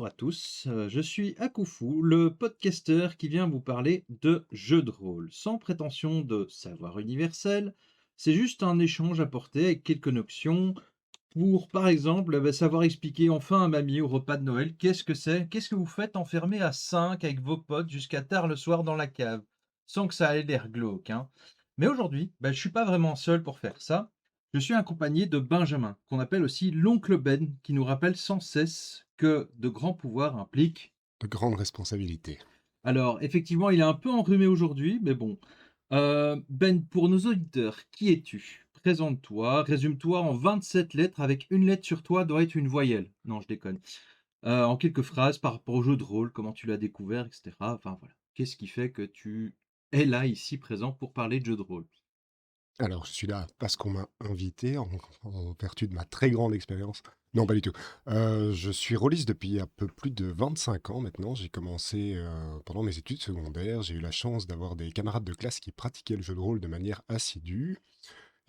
bonjour à tous, je suis Akoufou, le podcasteur qui vient vous parler de jeux de rôle. Sans prétention de savoir universel, c'est juste un échange apporté avec quelques notions pour, par exemple, savoir expliquer enfin à mamie au repas de Noël qu'est-ce que c'est, qu'est-ce que vous faites enfermé à 5 avec vos potes jusqu'à tard le soir dans la cave, sans que ça ait l'air glauque, hein. Mais aujourd'hui, je suis pas vraiment seul pour faire ça. Je suis accompagné de Benjamin, qu'on appelle aussi l'oncle Ben, qui nous rappelle sans cesse que de grands pouvoirs impliquent. De grandes responsabilités. Alors, effectivement, il est un peu enrhumé aujourd'hui, mais bon. Ben, pour nos auditeurs, qui es-tu? Présente-toi, résume-toi en 27 lettres avec une lettre sur toi doit être une voyelle. Non, je déconne. En quelques phrases par rapport au jeu de rôle, comment tu l'as découvert, etc. Enfin voilà. Qu'est-ce qui fait que tu es là, ici, présent pour parler de jeu de rôle? Alors, je suis là parce qu'on m'a invité en vertu de ma très grande expérience. Non, pas du tout. Je suis rôliste depuis un peu plus de 25 ans maintenant. J'ai commencé, pendant mes études secondaires. J'ai eu la chance d'avoir des camarades de classe qui pratiquaient le jeu de rôle de manière assidue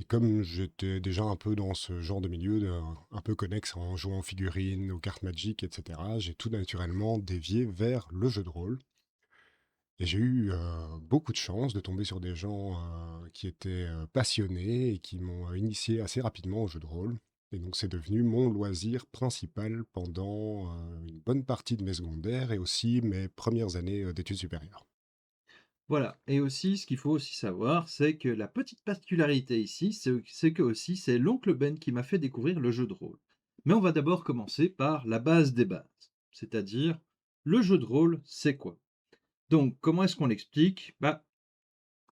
et comme j'étais déjà un peu dans ce genre de milieu, un peu connexe en jouant aux figurines, aux cartes Magic et cetera, j'ai tout naturellement dévié vers le jeu de rôle. Et j'ai eu, beaucoup de chance de tomber sur des gens, qui étaient, passionnés et qui m'ont, initié assez rapidement au jeu de rôle et donc c'est devenu mon loisir principal pendant, une bonne partie de mes secondaires et aussi mes premières années, d'études supérieures. Voilà, et aussi, ce qu'il faut aussi savoir, c'est que la petite particularité ici, c'est que aussi, c'est l'oncle Ben qui m'a fait découvrir le jeu de rôle. Mais on va d'abord commencer par la base des bases, c'est-à-dire le jeu de rôle, c'est quoi? Donc, comment est-ce qu'on l'explique?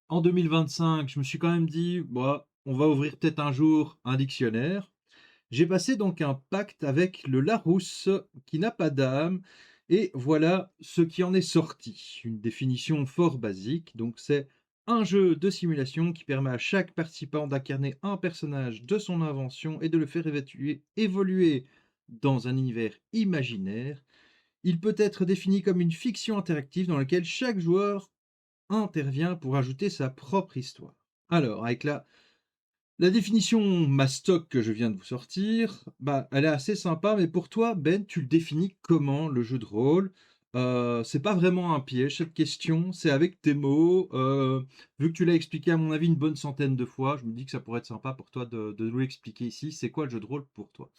En 2025, je me suis quand même dit, bah, on va ouvrir peut-être un jour un dictionnaire. J'ai passé donc un pacte avec le Larousse qui n'a pas d'âme, et voilà ce qui en est sorti. Une définition fort basique, donc c'est un jeu de simulation qui permet à chaque participant d'incarner un personnage de son invention et de le faire évoluer dans un univers imaginaire. Il peut être défini comme une fiction interactive dans laquelle chaque joueur intervient pour ajouter sa propre histoire. Alors, avec la définition mastoc que je viens de vous sortir, elle est assez sympa, mais pour toi, Ben, tu le définis comment le jeu de rôle? C'est pas vraiment un piège cette question, c'est avec tes mots. Vu que tu l'as expliqué à mon avis une bonne centaine de fois, je me dis que ça pourrait être sympa pour toi de nous l'expliquer ici. C'est quoi le jeu de rôle pour toi?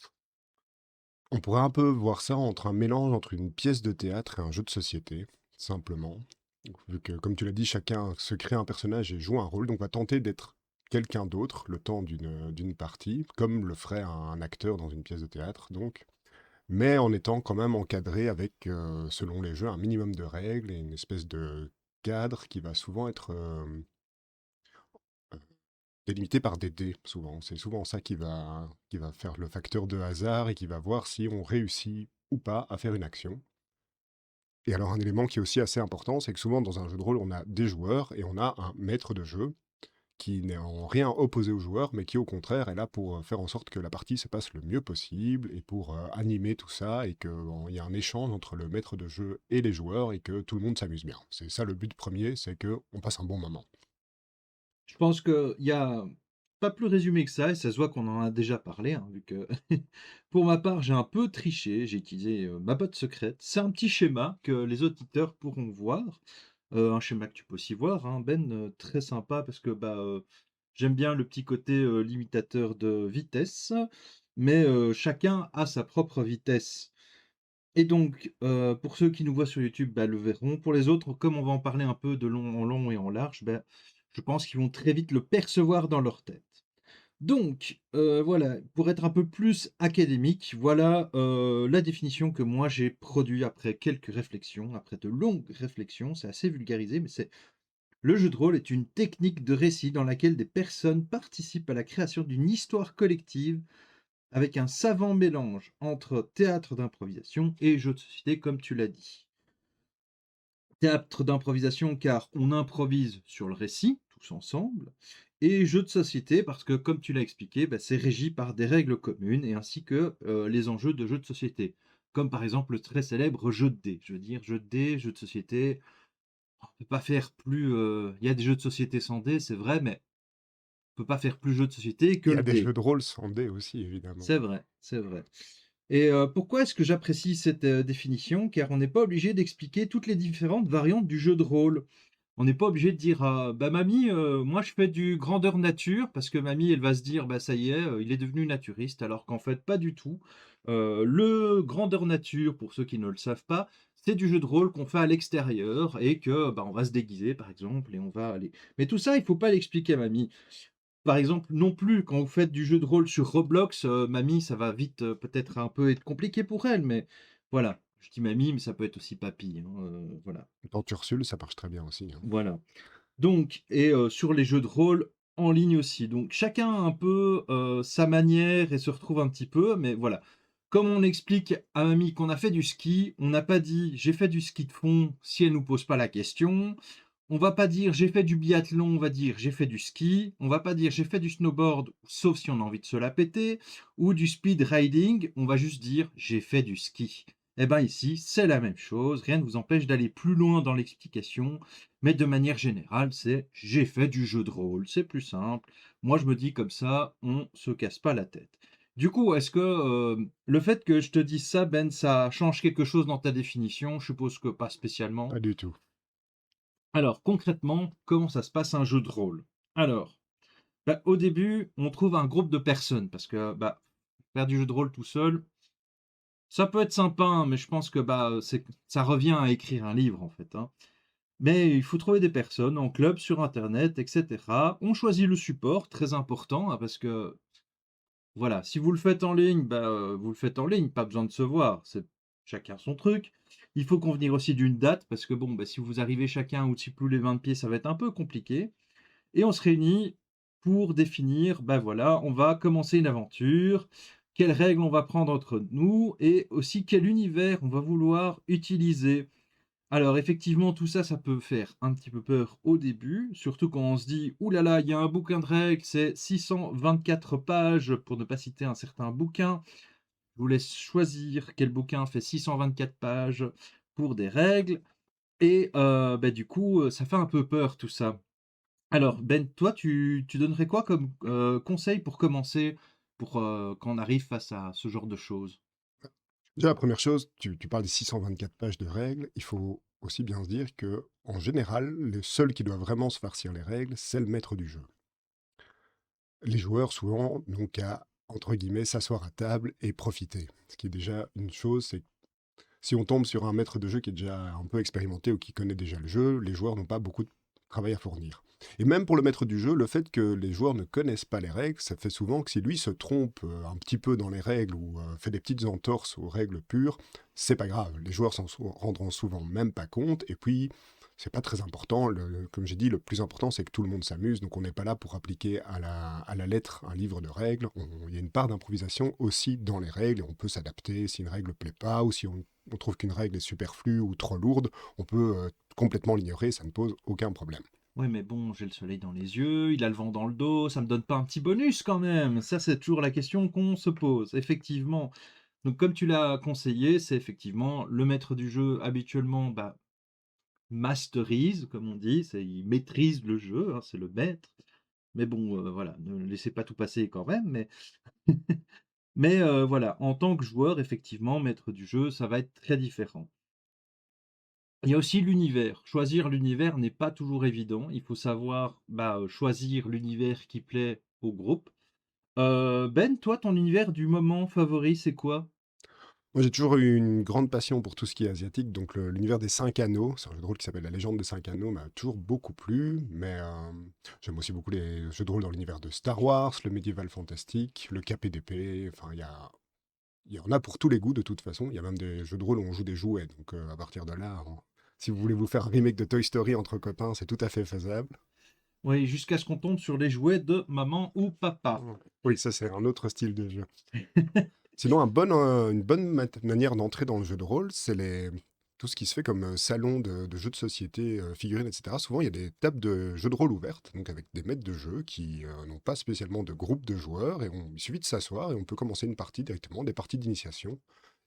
On pourrait un peu voir ça entre un mélange entre une pièce de théâtre et un jeu de société, simplement. Donc, vu que, comme tu l'as dit, chacun se crée un personnage et joue un rôle, donc va tenter d'être quelqu'un d'autre le temps d'une partie, comme le ferait un acteur dans une pièce de théâtre, donc. Mais en étant quand même encadré avec, selon les jeux, un minimum de règles et une espèce de cadre qui va souvent être délimité par des dés, souvent. C'est souvent ça qui va faire le facteur de hasard et qui va voir si on réussit ou pas à faire une action. Et alors un élément qui est aussi assez important, c'est que souvent dans un jeu de rôle, on a des joueurs et on a un maître de jeu qui n'est en rien opposé aux joueurs, mais qui au contraire est là pour faire en sorte que la partie se passe le mieux possible et pour animer tout ça et qu'il y a un échange entre le maître de jeu et les joueurs et que tout le monde s'amuse bien. C'est ça le but premier, c'est que on passe un bon moment. Je pense qu'il y a pas plus résumé que ça, et ça se voit qu'on en a déjà parlé, hein, vu que pour ma part, j'ai un peu triché, j'ai utilisé ma botte secrète. C'est un petit schéma que les auditeurs pourront voir, un schéma que tu peux aussi voir, hein, Ben, très sympa parce que j'aime bien le petit côté limitateur de vitesse, mais chacun a sa propre vitesse. Et donc, pour ceux qui nous voient sur YouTube, le verront. Pour les autres, comme on va en parler un peu de long en long et en large, je pense qu'ils vont très vite le percevoir dans leur tête. Donc, voilà, pour être un peu plus académique, voilà, la définition que moi j'ai produit après quelques réflexions, après de longues réflexions. C'est assez vulgarisé, mais c'est: le jeu de rôle est une technique de récit dans laquelle des personnes participent à la création d'une histoire collective avec un savant mélange entre théâtre d'improvisation et jeu de société, comme tu l'as dit. Théâtre d'improvisation, car on improvise sur le récit, tous ensemble, et jeu de société, parce que, comme tu l'as expliqué, c'est régi par des règles communes, et ainsi que les enjeux de jeux de société. Comme par exemple le très célèbre jeu de dés. Je veux dire, jeu de dés, jeu de société, on ne peut pas faire plus. Il y a des jeux de société sans dés, c'est vrai, mais on ne peut pas faire plus jeu de société que Il y le a des dé. jeux de rôle sans dés aussi, évidemment. C'est vrai, c'est vrai. Et pourquoi est-ce que j'apprécie cette, définition? Car on n'est pas obligé d'expliquer toutes les différentes variantes du jeu de rôle. On n'est pas obligé de dire: bah, mamie, moi je fais du grandeur nature», parce que mamie, elle va se dire: «Bah, ça y est, il est devenu naturiste», alors qu'en fait pas du tout. Le grandeur nature, pour ceux qui ne le savent pas, c'est du jeu de rôle qu'on fait à l'extérieur et que, bah, on va se déguiser par exemple et on va aller mais tout ça, il faut pas l'expliquer à mamie. Par exemple, non plus, quand vous faites du jeu de rôle sur Roblox, mamie, ça va vite, peut-être un peu être compliqué pour elle, mais voilà. Je dis mamie, mais ça peut être aussi papy, hein, voilà. Dans Ursule, ça marche très bien aussi, hein. Voilà. Donc et sur les jeux de rôle en ligne aussi. Donc chacun a un peu, sa manière et se retrouve un petit peu, mais voilà. Comme on explique à mamie qu'on a fait du ski, on n'a pas dit: «J'ai fait du ski de fond», si elle nous pose pas la question. On va pas dire: «J'ai fait du biathlon», on va dire: «J'ai fait du ski». On va pas dire: «J'ai fait du snowboard», sauf si on a envie de se la péter, ou du speed riding, on va juste dire: «J'ai fait du ski». Et ben ici, c'est la même chose, rien ne vous empêche d'aller plus loin dans l'explication, mais de manière générale, c'est: «J'ai fait du jeu de rôle», c'est plus simple. Moi, je me dis comme ça, on se casse pas la tête. Du coup, est-ce que, le fait que je te dise ça, Ben, ça change quelque chose dans ta définition? Je suppose que pas spécialement. Pas du tout. Alors, concrètement, comment ça se passe un jeu de rôle? Alors, bah, au début, on trouve un groupe de personnes parce que, bah, faire du jeu de rôle tout seul, ça peut être sympa, hein, mais je pense que, bah, ça revient à écrire un livre, en fait, hein. Mais il faut trouver des personnes en club, sur internet, et cetera. On choisit le support, très important, hein, parce que, voilà, si vous le faites en ligne, bah, vous le faites en ligne, pas besoin de se voir, c'est chacun son truc. Il faut convenir aussi d'une date parce que, bon, bah, si vous arrivez chacun au-dessus plus les 20 pieds, ça va être un peu compliqué. Et on se réunit pour définir, ben voilà, on va commencer une aventure, quelles règles on va prendre entre nous et aussi quel univers on va vouloir utiliser. Alors effectivement, tout ça, ça peut faire un petit peu peur au début, surtout quand on se dit: «Ouh là là, il y a un bouquin de règles, c'est 624 pages», pour ne pas citer un certain bouquin. Je vous laisse choisir quel bouquin fait 624 pages pour des règles et bah, du coup, ça fait un peu peur tout ça. Alors, Ben, toi, tu donnerais quoi comme, conseil pour commencer, pour, quand on arrive face à ce genre de choses? Déjà, la première chose, tu parles des 624 pages de règles. Il faut aussi bien se dire que, en général, le seul qui doit vraiment se farcir les règles, c'est le maître du jeu. Les joueurs, souvent, n'ont qu'à, entre guillemets, s'asseoir à table et profiter. Ce qui est déjà une chose, c'est que si on tombe sur un maître de jeu qui est déjà un peu expérimenté ou qui connaît déjà le jeu, les joueurs n'ont pas beaucoup de travail à fournir. Et même pour le maître du jeu, le fait que les joueurs ne connaissent pas les règles, ça fait souvent que si lui se trompe un petit peu dans les règles ou fait des petites entorses aux règles pures, c'est pas grave. Les joueurs rendront souvent même pas compte. Et puis, c'est pas très important. Comme j'ai dit, le plus important, c'est que tout le monde s'amuse. Donc, on n'est pas là pour appliquer à la lettre un livre de règles. Il y a une part d'improvisation aussi dans les règles et on peut s'adapter si une règle ne plaît pas ou si on trouve qu'une règle est superflue ou trop lourde. On peut complètement l'ignorer, ça ne pose aucun problème. Oui, mais bon, j'ai le soleil dans les yeux, il a le vent dans le dos, ça me donne pas un petit bonus quand même? Ça, c'est toujours la question qu'on se pose, effectivement. Donc comme tu l'as conseillé, c'est effectivement le maître du jeu habituellement, bah, masterise, comme on dit, c'est il maîtrise le jeu, hein, c'est le maître. Mais bon, voilà, ne laissez pas tout passer quand même, mais voilà, en tant que joueur, effectivement, maître du jeu, ça va être très différent. Il y a aussi l'univers. Choisir l'univers n'est pas toujours évident. Il faut savoir, bah, choisir l'univers qui plaît au groupe. Ben, toi, ton univers du moment favori, c'est quoi? Moi, j'ai toujours eu une grande passion pour tout ce qui est asiatique, donc l'univers des 5 anneaux, c'est un jeu de rôle qui s'appelle La Légende des 5 anneaux, m'a toujours beaucoup plu, mais j'aime aussi beaucoup les jeux de rôle dans l'univers de Star Wars, le médiéval fantastique, le KPDP, enfin, il y en a pour tous les goûts de toute façon, il y a même des jeux de rôle où on joue des jouets, donc à partir de là, si vous voulez vous faire un remake de Toy Story entre copains, c'est tout à fait faisable. Oui, jusqu'à ce qu'on tombe sur les jouets de maman ou papa. Ouais. Oui, ça c'est un autre style de jeu. Sinon, une bonne manière d'entrer dans le jeu de rôle, c'est tout ce qui se fait comme salon de jeux de société, figurines, etc. Souvent, il y a des tables de jeux de rôle ouvertes, donc avec des maîtres de jeu qui n'ont pas spécialement de groupe de joueurs, et il suffit de s'asseoir et on peut commencer une partie directement, des parties d'initiation.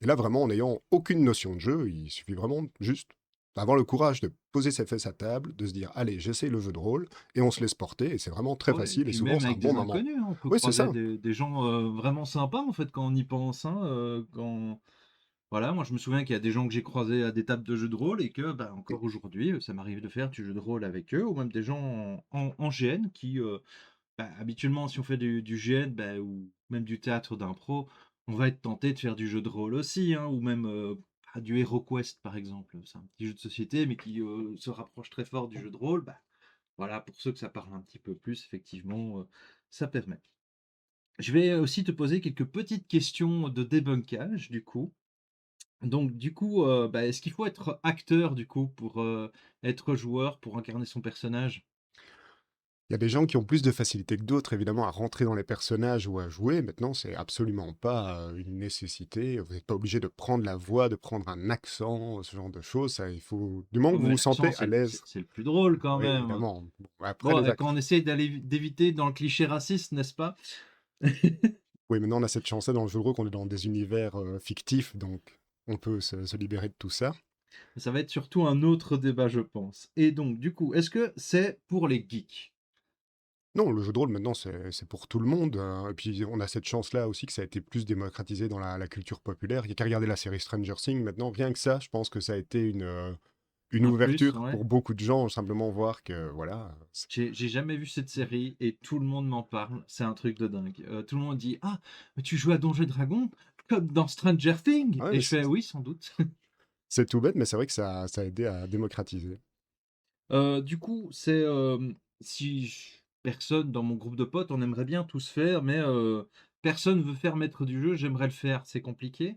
Et là, vraiment, en n'ayant aucune notion de jeu, il suffit vraiment juste avoir le courage de poser ses fesses à table, de se dire: «Allez, j'essaye le jeu de rôle» et on se laisse porter et c'est vraiment très Ouais et facile et puis souvent même c'est un avec bon des moment. inconnus, hein, on peut Oui, c'est croiser ça. des gens, vraiment sympas, en fait, quand on y pense, hein, quand voilà, moi je me souviens qu'il y a des gens que j'ai croisés à des tables de jeux de rôle et que, bah, encore aujourd'hui, ça m'arrive de faire du jeu de rôle avec eux ou même des gens en GN qui, bah, habituellement si on fait du GN, bah, ou même du théâtre d'impro, on va être tenté de faire du jeu de rôle aussi, hein, ou même, du HeroQuest par exemple. C'est un petit jeu de société mais qui, se rapproche très fort du jeu de rôle, bah, voilà, pour ceux que ça parle un petit peu plus, effectivement, ça permet. Je vais aussi te poser quelques petites questions de débunkage, du coup. Donc, du coup, bah, est-ce qu'il faut être acteur, du coup, pour être joueur, pour incarner son personnage? Il y a des gens qui ont plus de facilité que d'autres, évidemment, à rentrer dans les personnages ou à jouer. Maintenant, c'est absolument pas une nécessité. Vous n'êtes pas obligé de prendre la voix, de prendre un accent, ce genre de choses. Ça, il faut, du moment Oh, que vous mais vous l'accent, sentez à c'est l'aise. le plus drôle quand Oui, même. évidemment. Bon, après, Bon, les quand on acteurs. essaye d'éviter dans le cliché raciste, n'est-ce pas? Oui, maintenant, on a cette chance-là dans le jeu de rôle qu'on est dans des univers fictifs, donc on peut se libérer de tout ça. Ça va être surtout un autre débat, je pense. Et donc, du coup, est-ce que c'est pour les geeks? Non, le jeu de rôle maintenant c'est pour tout le monde, et puis on a cette chance-là aussi que ça a été plus démocratisé dans la culture populaire. Il y a qu'à regarder la série Stranger Things maintenant, rien que ça, je pense que ça a été une Un plus, ouverture ouais. pour beaucoup de gens, simplement voir que voilà, J'ai jamais vu cette série et tout le monde m'en parle. C'est un truc de dingue. Tout le monde dit: «Ah, mais tu joues à Donjons& et Dragons comme dans Stranger Things?» ouais, et mais je fais: «Oui, sans doute». c'est tout bête, mais c'est vrai que ça a aidé à démocratiser. Du coup, c'est, si j personne dans mon groupe de potes, on aimerait bien tous faire, mais personne veut faire maître du jeu, j'aimerais le faire, c'est compliqué?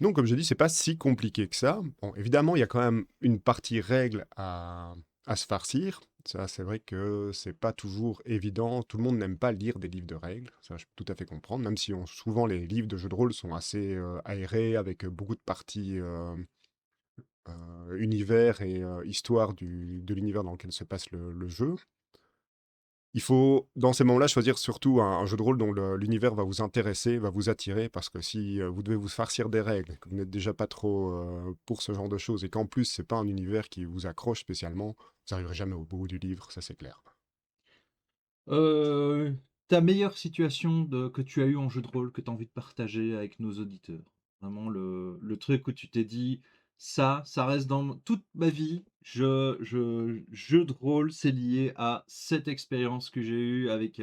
Donc comme j'ai dit, c'est pas si compliqué que ça. Bon, évidemment, il y a quand même une partie règle à se farcir. Ça, c'est vrai que c'est pas toujours évident. Tout le monde n'aime pas lire des livres de règles. Ça, je peux tout à fait comprendre. Même si souvent les livres de jeux de rôle sont assez aérés, avec beaucoup de parties univers et histoire de l'univers dans lequel se passe le jeu. Il faut, dans ces moments-là, choisir surtout un jeu de rôle dont l'univers va vous intéresser, va vous attirer, parce que si vous devez vous farcir des règles, que vous n'êtes déjà pas trop pour ce genre de choses, et qu'en plus, c'est pas un univers qui vous accroche spécialement, vous n'arriverez jamais au bout du livre, ça c'est clair. Heu, Ta meilleure situation que tu as eue en jeu de rôle, que tu as envie de partager avec nos auditeurs? Vraiment le truc où tu t'es dit: Ça reste dans toute ma vie, jeu de rôle, c'est lié à cette expérience que j'ai eue avec,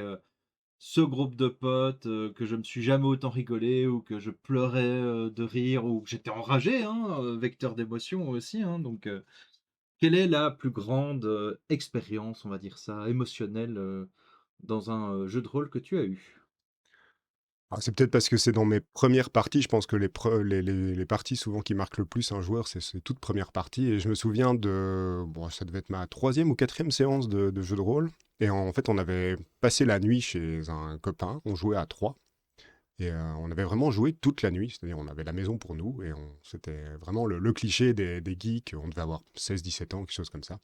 ce groupe de potes, que je me suis jamais autant rigolé ou que je pleurais, de rire ou que j'étais enragé, hein, vecteur d'émotion aussi, hein, donc quelle est la plus grande, expérience, on va dire ça, émotionnelle, dans un, jeu de rôle que tu as eu? Alors, c'est peut-être parce que c'est dans mes premières parties, je pense que les parties souvent qui marquent le plus un joueur, c'est ces toutes premières parties. Et je me souviens bon, ça devait être ma troisième ou quatrième séance de jeu de rôle. Et en fait, on avait passé la nuit chez un copain, on jouait à trois. Et on avait vraiment joué toute la nuit, c'est-à-dire on avait la maison pour nous et c'était vraiment le cliché des geeks, on devait avoir 16-17 ans, quelque chose comme ça.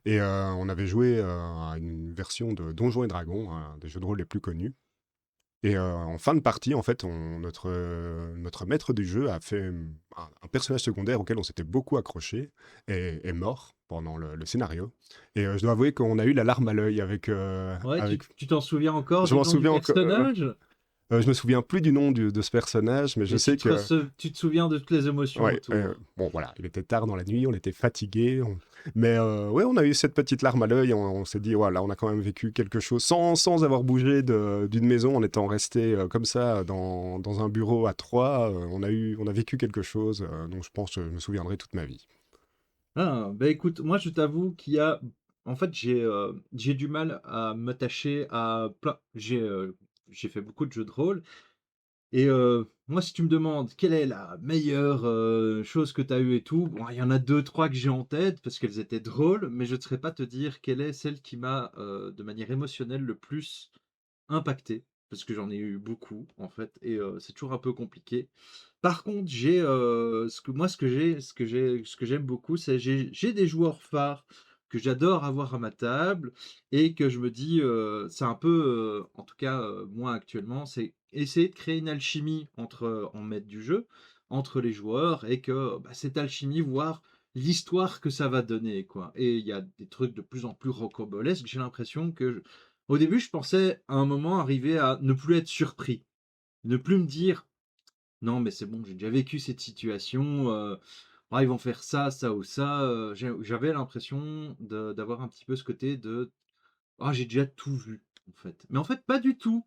Et on avait joué à une version de Donjons et Dragons, un des jeux de rôle les plus connus. Et en fin de partie, en fait, notre maître du jeu a fait un personnage secondaire auquel on s'était beaucoup accroché et est mort pendant le scénario. Et je dois avouer qu'on a eu la larme à l'œil Ouais, avec... tu t'en souviens encore Je du m'en nom du souviens encore. personnage? Je me souviens plus du nom de ce personnage, mais je Mais sais que tu te souviens de toutes les émotions ouais, autour? bon voilà, il était tard dans la nuit, on était fatigués, mais ouais, on a eu cette petite larme à l'œil, on s'est dit: «Voilà, on a quand même vécu quelque chose», sans avoir bougé d'une maison, en étant resté comme ça dans un bureau à 3, on a vécu quelque chose, dont je pense que je me souviendrai toute ma vie. Ah, bah, écoute, moi je t'avoue qu'il y a en fait, j'ai du mal à m'attacher à plein j'ai fait beaucoup de jeux de rôle et moi si tu me demandes quelle est la meilleure, chose que tu as eue et tout, bon, il y en a deux trois que j'ai en tête parce qu'elles étaient drôles, mais je ne saurais pas te dire quelle est celle qui m'a, de manière émotionnelle le plus impacté, parce que j'en ai eu beaucoup en fait et c'est toujours un peu compliqué. Par contre, ce que j'aime beaucoup, c'est j'ai des joueurs phares que j'adore avoir à ma table et que je me dis, c'est un peu, en tout cas, moi actuellement, c'est essayer de créer une alchimie entre, en maître du jeu, entre les joueurs et que, bah, cette alchimie, voir l'histoire que ça va donner, quoi. Et il y a des trucs de plus en plus rocambolesques. J'ai l'impression que au début, je pensais à un moment arriver à ne plus être surpris, ne plus me dire: «Non, mais c'est bon, j'ai déjà vécu cette situation, ah, ils vont faire ça, ça ou ça», j'avais l'impression d'avoir un petit peu ce côté de: «Ah, j'ai déjà tout vu», en fait. Mais en fait, pas du tout.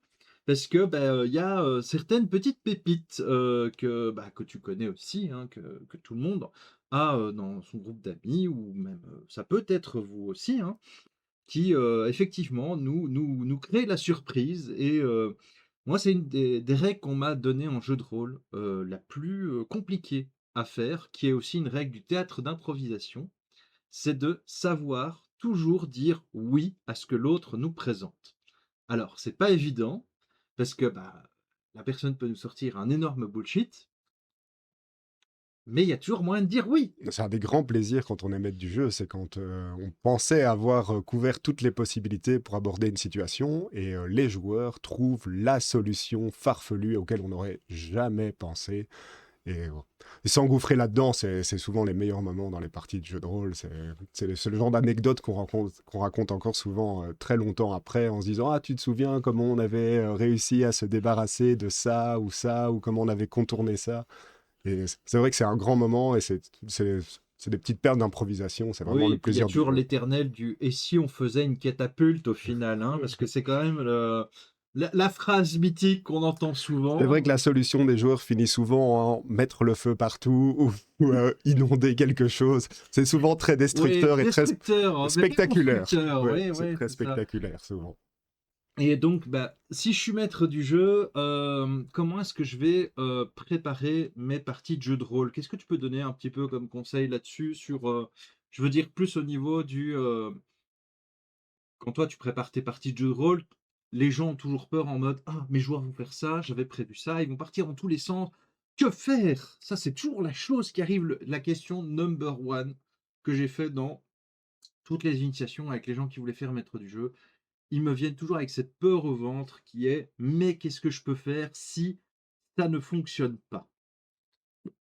Parce que, bah, il y a, certaines petites pépites, que tu connais aussi, hein, que tout le monde a, dans son groupe d'amis ou même, ça peut être vous aussi, hein, qui, effectivement nous crée la surprise et moi, c'est une des règles qu'on m'a données en jeu de rôle, la plus, compliquée à faire, qui est aussi une règle du théâtre d'improvisation, c'est de savoir toujours dire «oui» à ce que l'autre nous présente. Alors, c'est pas évident parce que, bah, la personne peut nous sortir un énorme bullshit, mais il y a toujours moyen de dire «oui». C'est un des grands plaisirs quand on est maître du jeu, c'est quand on pensait avoir couvert toutes les possibilités pour aborder une situation et les joueurs trouvent la solution farfelue auquel on n'aurait jamais pensé. Et s'engouffrer là-dedans, c'est souvent les meilleurs moments dans les parties de jeux de rôle. C'est le genre d'anecdote qu'on raconte encore souvent très longtemps après en se disant: «Ah, tu te souviens comment on avait réussi à se débarrasser de ça, ou comment on avait contourné ça?» Et c'est vrai que c'est un grand moment et c'est des petites perles d'improvisation. C'est vraiment Oui, le et puis il y a plaisir du toujours jeu. l'éternel du «et si on faisait une catapulte au final», hein? Parce que c'est quand même la phrase mythique qu'on entend C'est vrai souvent. que la solution des joueurs finit souvent en mettre le feu partout ou inonder quelque chose. C'est souvent très Oui, destructeur et très destructeur, hein, mais pas spectaculaire. constructeur. Ouais, Oui, c'est oui, très c'est ça. spectaculaire souvent. Et donc, bah, si je suis maître du jeu, comment est-ce que je vais, préparer mes parties de jeux de rôle? Qu'est-ce que tu peux donner un petit peu comme conseil là-dessus sur, je veux dire plus au niveau du, quand toi tu prépares tes parties de jeux de rôle, les gens ont toujours peur en mode: «Ah, mes joueurs vont faire ça, j'avais prévu ça», ils vont partir dans tous les sens. Que faire? Ça, c'est toujours la chose qui arrive, la question number one que j'ai fait dans toutes les initiations avec les gens qui voulaient faire maître du jeu. Ils me viennent toujours avec cette peur au ventre qui est: «Mais qu'est-ce que je peux faire si ça ne fonctionne pas?»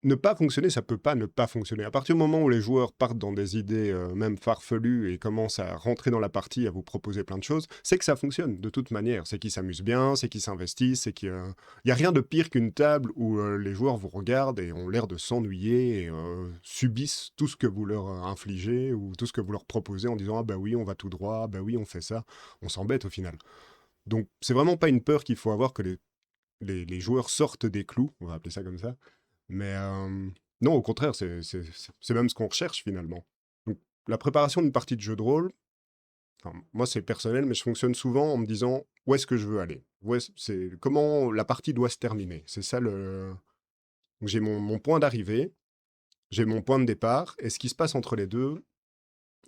Ne pas fonctionner, ça peut pas ne pas fonctionner. À partir du moment où les joueurs partent dans des idées même farfelues et commencent à rentrer dans la partie, à vous proposer plein de choses, c'est que ça fonctionne de toute manière. C'est qu'ils s'amusent bien, c'est qu'ils s'investissent, c'est qu'il y a rien de pire qu'une table où les joueurs vous regardent et ont l'air de s'ennuyer et subissent tout ce que vous leur infligez ou tout ce que vous leur proposez en disant: «Ah bah oui, on va tout droit, ah bah oui, on fait ça». On s'embête au final. Donc c'est vraiment pas une peur qu'il faut avoir que les joueurs sortent des clous, on va appeler ça comme ça, mais non, au contraire, c'est même ce qu'on recherche finalement. Donc, la préparation d'une partie de jeu de rôle, enfin, moi c'est personnel, mais je fonctionne souvent en me disant où est-ce que je veux aller, comment la partie doit se terminer. C'est ça le. Donc, j'ai mon point d'arrivée, j'ai mon point de départ, et ce qui se passe entre les deux,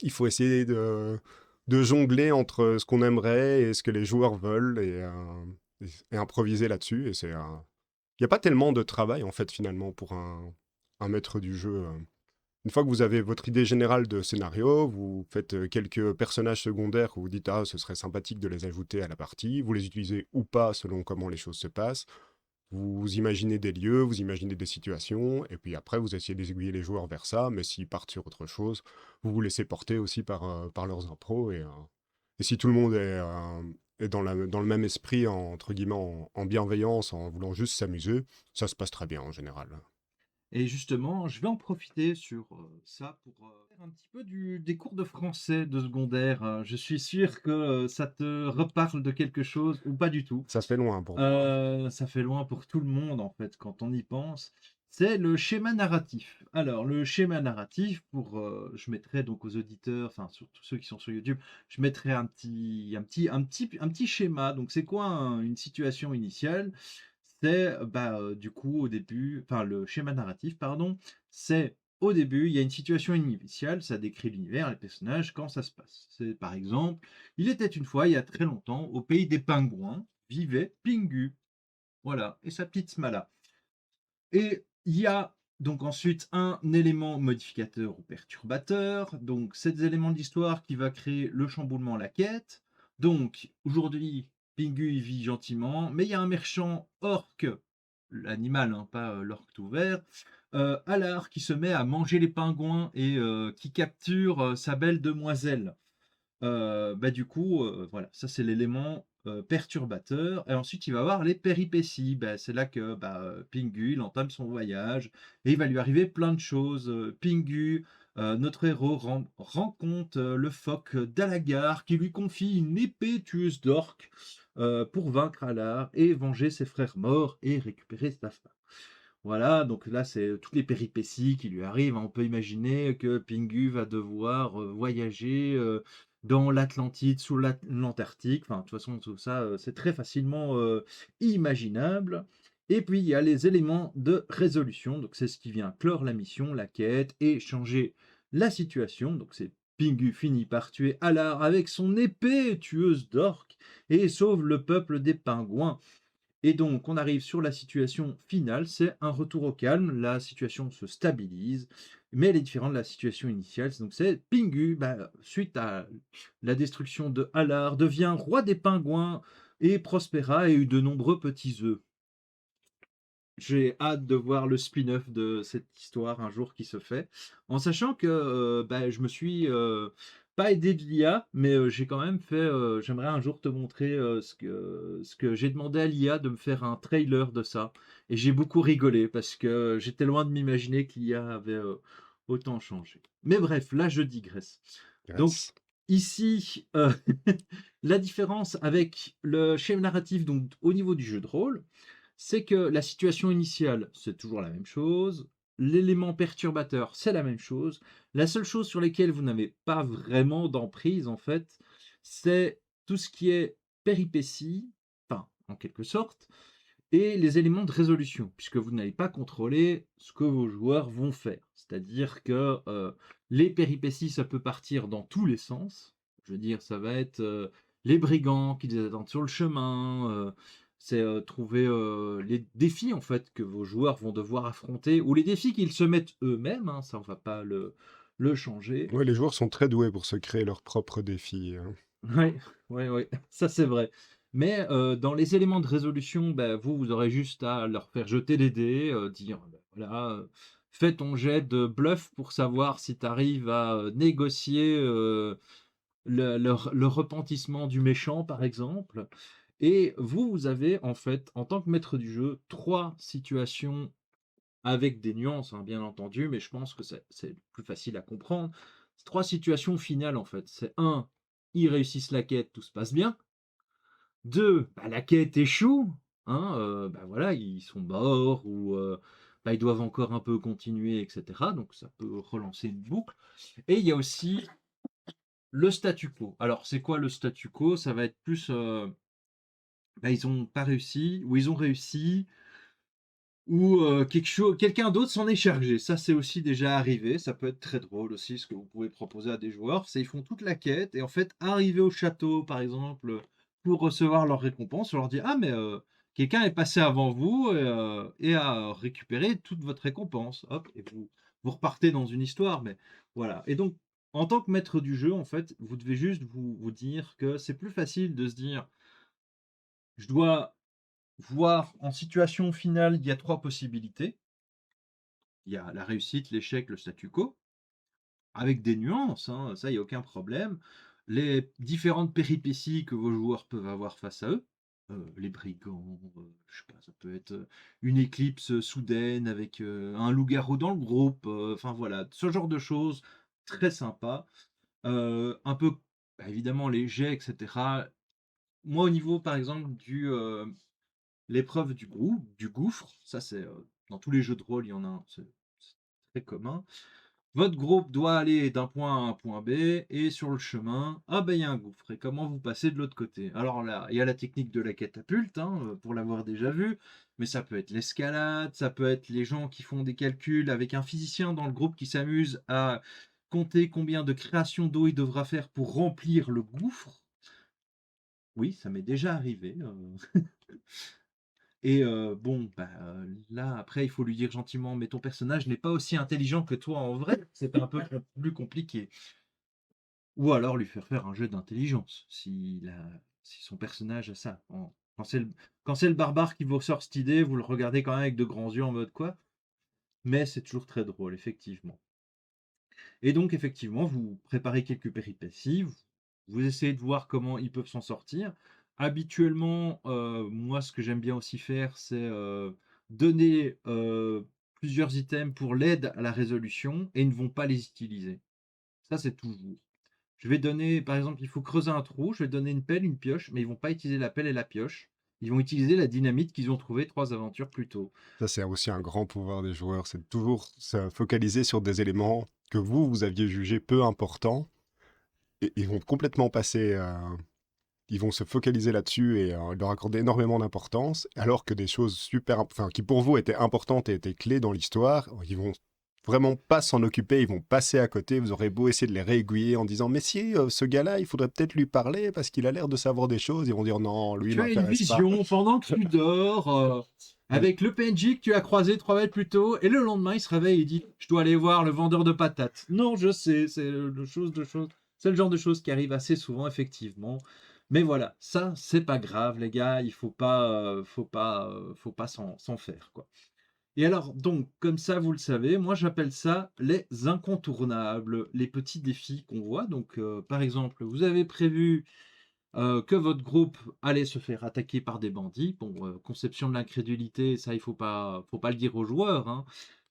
il faut essayer de jongler entre ce qu'on aimerait et ce que les joueurs veulent et improviser là-dessus. Et il n'y a pas tellement de travail en fait finalement pour un maître du jeu. Une fois que vous avez votre idée générale de scénario, vous faites quelques personnages secondaires que vous dites: «Ah, ce serait sympathique de les ajouter à la partie». Vous les utilisez ou pas selon comment les choses se passent. Vous imaginez des lieux, vous imaginez des situations, et puis après, vous essayez d'aiguiller les joueurs vers ça, mais s'ils partent sur autre chose, vous vous laissez porter aussi par leurs impros. Et si tout le monde est dans le même esprit, entre guillemets, en bienveillance, en voulant juste s'amuser, ça se passe très bien en général. Et justement, je vais en profiter sur, ça pour, faire un petit peu des cours de français de secondaire. Je suis sûr que, ça te reparle de quelque chose ou pas du tout. Ça se fait loin pour moi. Ça fait loin pour tout le monde, en fait, quand on y pense. C'est le schéma narratif. Alors, le schéma narratif pour, je mettrai donc aux auditeurs, enfin, surtout ceux qui sont sur YouTube, je mettrai un petit schéma. Donc c'est quoi une situation initiale? C'est, bah, du coup, au début, enfin, le schéma narratif, pardon, c'est au début, il y a une situation initiale, ça décrit l'univers, les personnages, quand ça se passe. C'est par exemple: «Il était une fois, il y a très longtemps, au pays des pingouins, vivait Pingu». Voilà, et sa petite Smala. Et il y a donc ensuite un élément modificateur ou perturbateur, donc ces éléments de l'histoire qui va créer le chamboulement, la quête. Donc aujourd'hui, Pingu il vit gentiment, mais il y a un méchant orc, l'animal, hein, pas l'orc tout vert, Allard qui se met à manger les pingouins et qui capture, sa belle demoiselle. Bah, du coup, voilà, ça c'est l'élément, perturbateur et ensuite il va avoir les péripéties. Bah, c'est là que, bah, Pingu, il entame son voyage et il va lui arriver plein de choses. Pingu, notre héros rencontre, le phoque Dalagar qui lui confie une épée tueuse d'orques, pour vaincre Alar et venger ses frères morts et récupérer sa femme. Voilà, donc là, c'est toutes les péripéties qui lui arrivent, hein. On peut imaginer que Pingu va devoir, voyager, dans l'Atlantide, sous l'Antarctique. Enfin, de toute façon, tout ça, c'est très facilement, imaginable. Et puis, il y a les éléments de résolution. Donc, c'est ce qui vient clore la mission, la quête et changer la situation. Donc, c'est Pingu finit par tuer Alar avec son épée tueuse d'orques et sauve le peuple des pingouins. Et donc, on arrive sur la situation finale, c'est un retour au calme, la situation se stabilise, mais elle est différente de la situation initiale. Donc, c'est Pingu, bah, suite à la destruction de Halar, devient roi des pingouins et prospéra et eut de nombreux petits œufs. J'ai hâte de voir le spin-off de cette histoire un jour qui se fait, en sachant que bah, je me suis pas aidé de l'IA, mais j'ai quand même fait. J'aimerais un jour te montrer ce que j'ai demandé à l'IA de me faire un trailer de ça, et j'ai beaucoup rigolé parce que j'étais loin de m'imaginer que l'IA avait autant changé. Mais bref, là je digresse. Donc Grèce. ici, la différence avec le schéma narratif, donc au niveau du jeu de rôle, c'est que la situation initiale, c'est toujours la même chose. L'élément perturbateur, c'est la même chose. La seule chose sur laquelle vous n'avez pas vraiment d'emprise, en fait, c'est tout ce qui est péripéties, enfin, en quelque sorte, et les éléments de résolution, puisque vous n'allez pas contrôler ce que vos joueurs vont faire. C'est-à-dire que les péripéties, ça peut partir dans tous les sens. Je veux dire, ça va être les brigands qui les attendent sur le chemin, c'est trouver les défis en fait que vos joueurs vont devoir affronter, ou les défis qu'ils se mettent eux-mêmes, hein, ça on va pas le changer. Ouais, les joueurs sont très doués pour se créer leurs propres défis, hein. Oui, oui, oui, ça c'est vrai. Mais dans les éléments de résolution, bah, vous aurez juste à leur faire jeter les dés, dire, bah, voilà, fais ton jet de bluff pour savoir si tu arrives à négocier le repentissement du méchant, par exemple. Et vous avez en fait, en tant que maître du jeu, trois situations avec des nuances, hein, bien entendu, mais je pense que c'est plus facile à comprendre. C'est trois situations finales en fait. C'est un, ils réussissent la quête, tout se passe bien. Deux, bah, la quête échoue, hein, bah, voilà, ils sont morts ou bah, ils doivent encore un peu continuer, etc. Donc ça peut relancer une boucle. Et il y a aussi le statu quo. Alors c'est quoi le statu quo? Ça va être plus, bah, ils ont pas réussi, ou ils ont réussi, ou quelqu'un d'autre s'en est chargé. Ça, c'est aussi déjà arrivé. Ça peut être très drôle aussi, ce que vous pouvez proposer à des joueurs. C'est ils font toute la quête et en fait, arriver au château, par exemple, pour recevoir leur récompense, on leur dit: «Ah mais, quelqu'un est passé avant vous et a récupéré toute votre récompense». Hop et vous repartez dans une histoire, mais voilà. Et donc, en tant que maître du jeu, en fait, vous devez juste vous dire que c'est plus facile de se dire: «Je dois voir en situation finale, il y a 3 possibilités. Il y a la réussite, l'échec, le statu quo, avec des nuances, hein, ça, il y a aucun problème. Les différentes péripéties que vos joueurs peuvent avoir face à eux, les brigands, je sais pas, ça peut être, une éclipse soudaine avec, un loup-garou dans le groupe, enfin voilà, ce genre de choses très sympa. Un peu, bah, évidemment les jets et cetera. Moi, au niveau, par exemple, l'épreuve du gouffre, ça c'est, dans tous les jeux de rôle, il y en a un, c'est très commun. Votre groupe doit aller d'un point A à un point B et sur le chemin, ah ben il y a un gouffre. Et comment vous passez de l'autre côté? Alors là, il y a la technique de la catapulte, hein, pour l'avoir déjà vu, mais ça peut être l'escalade, ça peut être les gens qui font des calculs avec un physicien dans le groupe qui s'amuse à compter combien de créations d'eau il devra faire pour remplir le gouffre. Oui, ça m'est déjà arrivé. Et bon, bah, là, après, il faut lui dire gentiment: «Mais ton personnage n'est pas aussi intelligent que toi en vrai». C'est un peu plus compliqué. Ou alors lui faire un jeu d'intelligence, si son personnage a ça. Quand c'est le barbare qui vous sort cette idée, vous le regardez quand même avec de grands yeux en mode: «Quoi?» mais c'est toujours très drôle, effectivement. Et donc, effectivement, vous préparez quelques péripéties, vous essayez de voir comment ils peuvent s'en sortir. Habituellement, moi, ce que j'aime bien aussi faire, c'est donner plusieurs items pour l'aide à la résolution et ils ne vont pas les utiliser. Ça, c'est toujours. Je vais donner, par exemple, il faut creuser un trou, je vais donner une pelle, une pioche, mais ils vont pas utiliser la pelle et la pioche. Ils vont utiliser la dynamite qu'ils ont trouvée 3 aventures plus tôt. Ça, c'est aussi un grand pouvoir des joueurs, c'est de toujours se focaliser sur des éléments que vous aviez jugés peu importants et ils vont complètement passer, ils vont se focaliser là-dessus et leur accorder énormément d'importance, alors que des choses enfin, qui pour vous étaient importantes et étaient clés dans l'histoire, ils vont vraiment pas s'en occuper, ils vont passer à côté. Vous aurez beau essayer de les réaiguiller en disant, mais si, ce gars-là, il faudrait peut-être lui parler parce qu'il a l'air de savoir des choses. Ils vont dire, non, lui, il Tu as une m'intéresse pas. vision pendant que tu dors avec le PNJ que tu as croisé 3 mètres plus tôt, et le lendemain il se réveille et dit je dois aller voir le vendeur de patates. Non, je sais, c'est c'est le genre de choses qui arrive assez souvent, effectivement. Mais voilà, ça, c'est pas grave, les gars, il faut pas s'en faire, quoi. Et alors, donc, comme ça, vous le savez, moi j'appelle ça les incontournables, les petits défis qu'on voit. Donc, par exemple, vous avez prévu que votre groupe allait se faire attaquer par des bandits. Bon, conception de l'incrédulité, ça, faut pas le dire aux joueurs, hein.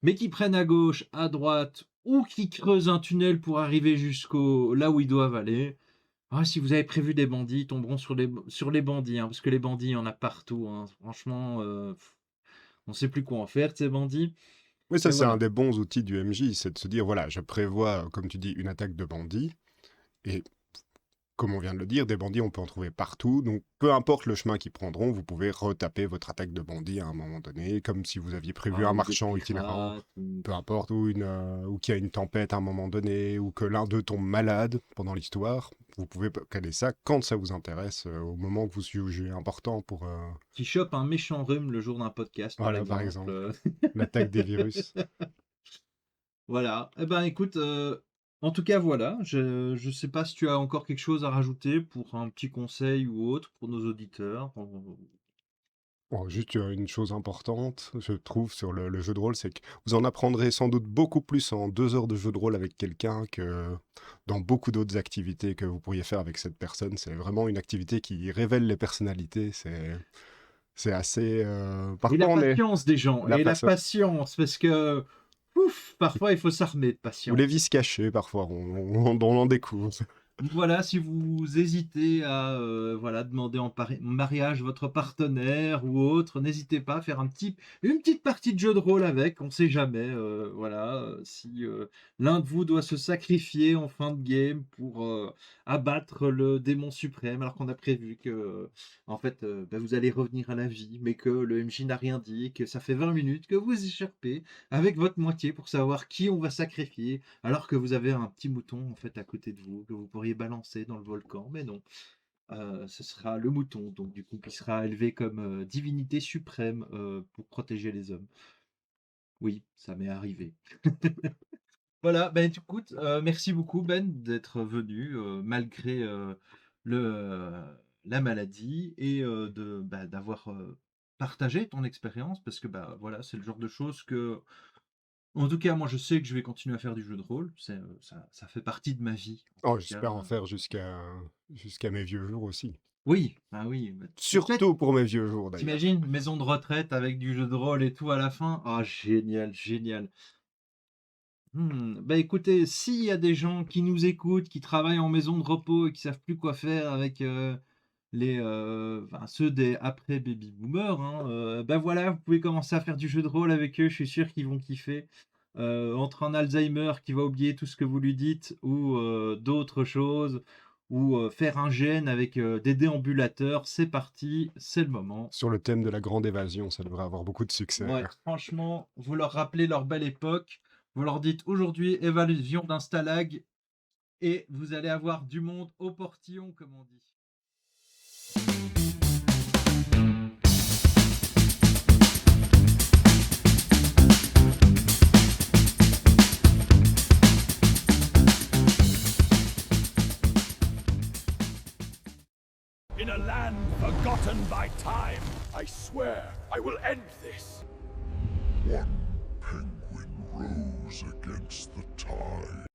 Mais qui prennent à gauche, à droite, ou qui creusent un tunnel pour arriver jusqu'au là où ils doivent aller. Ah, si vous avez prévu des bandits, ils tomberont sur les bandits, hein, parce que les bandits, il y en a partout, hein. Franchement, on ne sait plus quoi en faire de ces bandits. Oui, ça, Mais c'est un voilà. des bons outils du MJ, c'est de se dire, voilà, je prévois, comme tu dis, une attaque de bandits. Et comme on vient de le dire, des bandits, on peut en trouver partout. Donc, peu importe le chemin qu'ils prendront, vous pouvez retaper votre attaque de bandits à un moment donné, comme si vous aviez prévu Ah, un ou des marchand itinérant, pirates, ou... peu importe, ou qu'il y a une tempête à un moment donné, ou que l'un d'eux tombe malade pendant l'histoire. Vous pouvez caler ça quand ça vous intéresse, au moment que vous jugez important pour... qui chope un méchant rhume le jour d'un podcast, par Voilà, par exemple. exemple, l'attaque des virus. Voilà. Eh ben, écoute, en tout cas, voilà. Je sais pas si tu as encore quelque chose à rajouter pour un petit conseil ou autre pour nos auditeurs. Bon, juste une chose importante, je trouve, sur le jeu de rôle, c'est que vous en apprendrez sans doute beaucoup plus en 2 heures de jeu de rôle avec quelqu'un que dans beaucoup d'autres activités que vous pourriez faire avec cette personne. C'est vraiment une activité qui révèle les personnalités. C'est assez... Et Parfois, la on est... patience des gens. La Et la patience. patience, parce que, ouf, parfois, il faut s'armer de Ou les patience. vices cachés, parfois, on en découvre. Voilà, si vous hésitez à voilà, demander en mariage votre partenaire ou autre, n'hésitez pas à faire une petite partie de jeu de rôle avec, on ne sait jamais. Voilà, si l'un de vous doit se sacrifier en fin de game pour abattre le démon suprême, alors qu'on a prévu que en fait, bah, vous allez revenir à la vie, mais que le MJ n'a rien dit, que ça fait 20 minutes que vous écharpez avec votre moitié pour savoir qui on va sacrifier alors que vous avez un petit mouton en fait à côté de vous que vous pourriez balancer dans le volcan, mais non, ce sera le mouton, donc du coup qui sera élevé comme divinité suprême pour protéger les hommes. Oui, ça m'est arrivé. Voilà, ben écoute, merci beaucoup Ben d'être venu malgré le, la maladie et d'avoir partagé ton expérience parce que bah voilà, c'est le genre de choses que en tout cas, moi, je sais que je vais continuer à faire du jeu de rôle. Ça fait partie de ma vie, en Oh, tout cas. j'espère en faire jusqu'à mes vieux jours aussi. Oui, ah oui. Bah, peut-être, Surtout pour mes vieux jours, d'ailleurs. t'imagines, maison de retraite avec du jeu de rôle et tout à la fin. Ah, génial, génial. Bah écoutez, s'il y a des gens qui nous écoutent, qui travaillent en maison de repos et qui savent plus quoi faire avec enfin, ceux des après baby boomers, hein, bah voilà, vous pouvez commencer à faire du jeu de rôle avec eux. Je suis sûr qu'ils vont kiffer. Entre un Alzheimer qui va oublier tout ce que vous lui dites ou d'autres choses, ou faire un gène avec des déambulateurs, c'est parti, c'est le moment. Sur le thème de la grande évasion, ça devrait avoir beaucoup de succès. Ouais, franchement, vous leur rappelez leur belle époque, vous leur dites aujourd'hui évaluation d'un stalag et vous allez avoir du monde au portillon, comme on dit. In a land forgotten by time, I swear I will end this. One penguin goes against the tide.